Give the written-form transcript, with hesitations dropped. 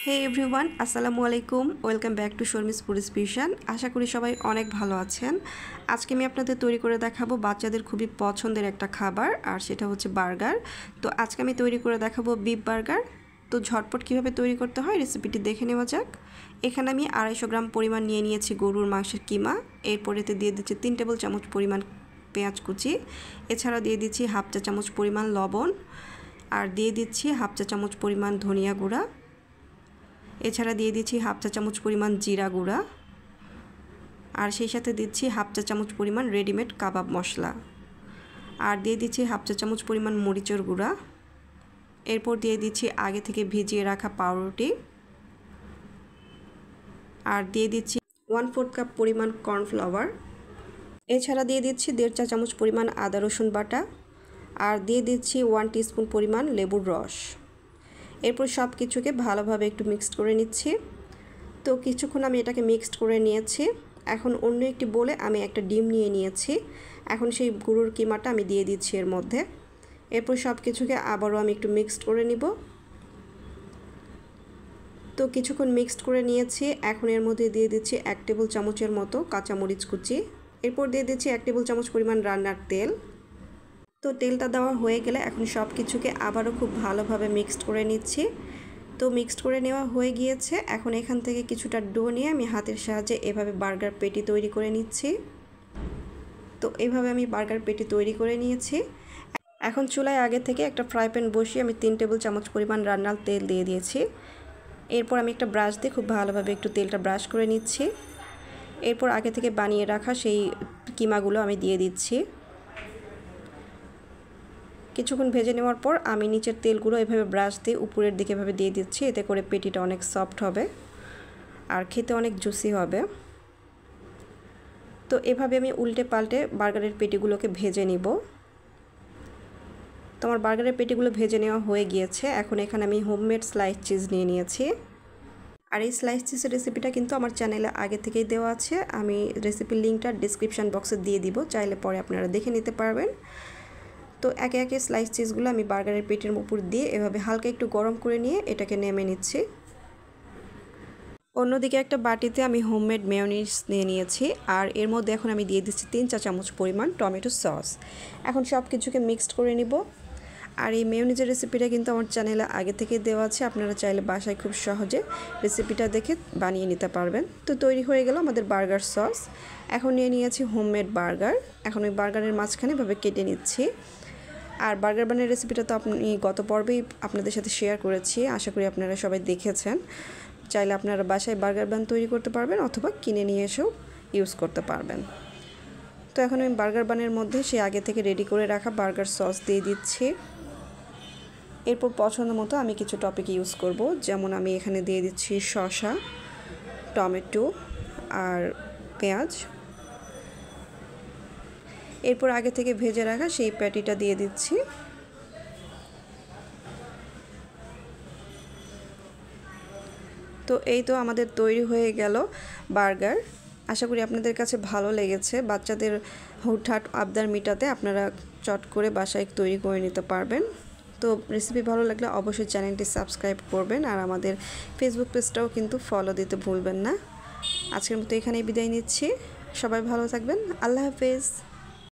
হে everyone, আসসালামু আলাইকুম। Welcome back to Sharmi's food special. আশা করি সবাই অনেক ভালো আছেন। আজকে আমি আপনাদের তৈরি করে দেখাবো বাচ্চাদের খুবই পছন্দের একটা খাবার, আর সেটা হচ্ছে বার্গার। তো আজকে আমি তৈরি করে দেখাবো বিফ বার্গার। তো ঝটপট কীভাবে তৈরি করতে হয় রেসিপিটি দেখে নেওয়া যাক। এখানে আমি 250 গ্রাম পরিমাণ নিয়ে নিয়েছি গরুর মাংসের কিমা। এরপর এতে দিয়ে দিচ্ছি 3 টেবিল চামচ পরিমাণ পেঁয়াজ কুচি। এছাড়া দিয়ে দিচ্ছি হাফ চা চামচ পরিমাণ লবণ, আর দিয়ে দিচ্ছি হাফ চা চামচ পরিমাণ ধনিয়া গুঁড়া। এছাড়া দিয়ে দিচ্ছি হাফ চা চামচ পরিমাণ জিরা গুঁড়া, আর সেই সাথে দিচ্ছি হাফ চা চামচ পরিমাণ রেডিমেড কাবাব মশলা, আর দিয়ে দিচ্ছি হাফ চা চামচ পরিমাণ মরিচের গুঁড়া। এরপর দিয়ে দিচ্ছি আগে থেকে ভিজিয়ে রাখা পাউরুটি, আর দিয়ে দিচ্ছি 1/4 কাপ পরিমাণ কর্নফ্লাওয়ার। এছাড়া দিয়ে দিচ্ছি 1.5 চা চামচ পরিমাণ আদা রসুন বাটা, আর দিয়ে দিচ্ছি 1 টিস্পুন পরিমাণ লেবুর রস। এরপর সব কিছুকে ভালোভাবে একটু মিক্সড করে নিচ্ছি। তো কিছুক্ষণ আমি এটাকে মিক্সড করে নিয়েছি। এখন অন্য একটি বোলে আমি একটা ডিম নিয়ে নিয়েছি। এখন সেই গরুর কিমাটা আমি দিয়ে দিচ্ছি এর মধ্যে। এরপর সব কিছুকে আবারও আমি একটু মিক্সড করে নিব। তো কিছুক্ষণ মিক্সড করে নিয়েছি। এখন এর মধ্যে দিয়ে দিচ্ছি 1 টেবিল চামচের মতো কাঁচামরিচ কুচি। এরপর দিয়ে দিচ্ছি 1 টেবিল চামচ পরিমাণ রান্নার তেল। তো তেলটা দেওয়া হয়ে গেলে এখন সব কিছুকে আবারও খুব ভালোভাবে মিক্সড করে নিচ্ছি। তো মিক্সড করে নেওয়া হয়ে গিয়েছে। এখন এখান থেকে কিছুটা ডো নিয়ে আমি হাতের সাহায্যে এভাবে বার্গার পেটি তৈরি করে নিচ্ছি। তো এইভাবে আমি বার্গার পেটি তৈরি করে নিয়েছি। এখন চুলায় আগে থেকে একটা ফ্রাই প্যান বসিয়ে আমি 3 টেবিল চামচ পরিমাণ রান্নার তেল দিয়ে দিয়েছি। এরপর আমি একটা ব্রাশ দিয়ে খুব ভালোভাবে একটু তেলটা ব্রাশ করে নিচ্ছি। এরপর আগে থেকে বানিয়ে রাখা সেই কিমাগুলো আমি দিয়ে দিচ্ছি। কিছুক্ষণ ভেজে নেওয়ার পর আমি নিচের তেলগুলো এভাবে ব্রাশ দিয়ে উপরের দিকে এভাবে দিয়ে দিচ্ছি। এতে করে পেটিটা অনেক সফট হবে আর খেতে অনেক জুসি হবে। তো এভাবে আমি উল্টে পাল্টে বার্গারের পেটিগুলোকে ভেজে নিব। তো আমার বার্গারের পেটিগুলো ভেজে নেওয়া হয়ে গিয়েছে। এখন এখানে আমি হোমমেড স্লাইস চিজ নিয়ে নিয়েছি। আর এই স্লাইস চিজের রেসিপিটা কিন্তু আমার চ্যানেলে আগে থেকেই দেওয়া আছে। আমি রেসিপির লিঙ্কটা ডিসক্রিপশান বক্সে দিয়ে দিব, চাইলে পরে আপনারা দেখে নিতে পারবেন। তো একে একে স্লাইস চিজগুলো আমি বার্গারের পেটির উপর দিয়ে এভাবে হালকা একটু গরম করে নিয়ে এটাকে নেমে নিচ্ছি। অন্যদিকে একটা বাটিতে আমি হোমমেড মেয়োনিজ নিয়ে নিয়েছি, আর এর মধ্যে এখন আমি দিয়ে দিচ্ছি 3 চা চামচ পরিমাণ টমেটো সস। এখন সব কিছুকে মিক্সড করে নিব। আর এই মেয়োনিজের রেসিপিটা কিন্তু আমার চ্যানেলে আগে থেকে দেওয়া আছে, আপনারা চাইলে বাসায় খুব সহজে রেসিপিটা দেখে বানিয়ে নিতে পারবেন। তো তৈরি হয়ে গেল আমাদের বার্গার সস। এখন নিয়ে নিয়েছি হোমমেড বার্গার। এখন ওই বার্গারের মাঝখানে এভাবে কেটে নিচ্ছি। আর বার্গার বানের রেসিপিটা তো আপনি গত পর্বেই আপনাদের সাথে শেয়ার করেছি, আশা করি আপনারা সবাই দেখেছেন। চাইলে আপনারা বাসায় বার্গার বান তৈরি করতে পারবেন অথবা কিনে নিয়ে এসেও ইউজ করতে পারবেন। তো এখন আমি বার্গার বানের মধ্যে সে আগে থেকে রেডি করে রাখা বার্গার সস দিয়ে দিচ্ছি। এরপর পছন্দ মতো আমি কিছু টপিক ইউজ করব, যেমন আমি এখানে দিয়ে দিচ্ছি শসা, টমেটো আর পেঁয়াজ। এরপর আগে থেকে ভেজে রাখা সেই প্যাটিটা দিয়ে দিচ্ছি। তো এই তো আমাদের তৈরি হয়ে গেল বার্গার। আশা করি আপনাদের কাছে ভালো লেগেছে। বাচ্চাদের হুটহাট আবদার মেটাতে আপনারা চট করে বাসায় তৈরি করে নিতে পারবেন। তো রেসিপি ভালো লাগলে অবশ্যই চ্যানেলটি সাবস্ক্রাইব করবেন, আর আমাদের ফেসবুক পেজটাও কিন্তু ফলো দিতে ভুলবেন না। আজকের মতো এখানেই বিদায় নিচ্ছি। সবাই ভালো থাকবেন। আল্লাহ হাফেজ।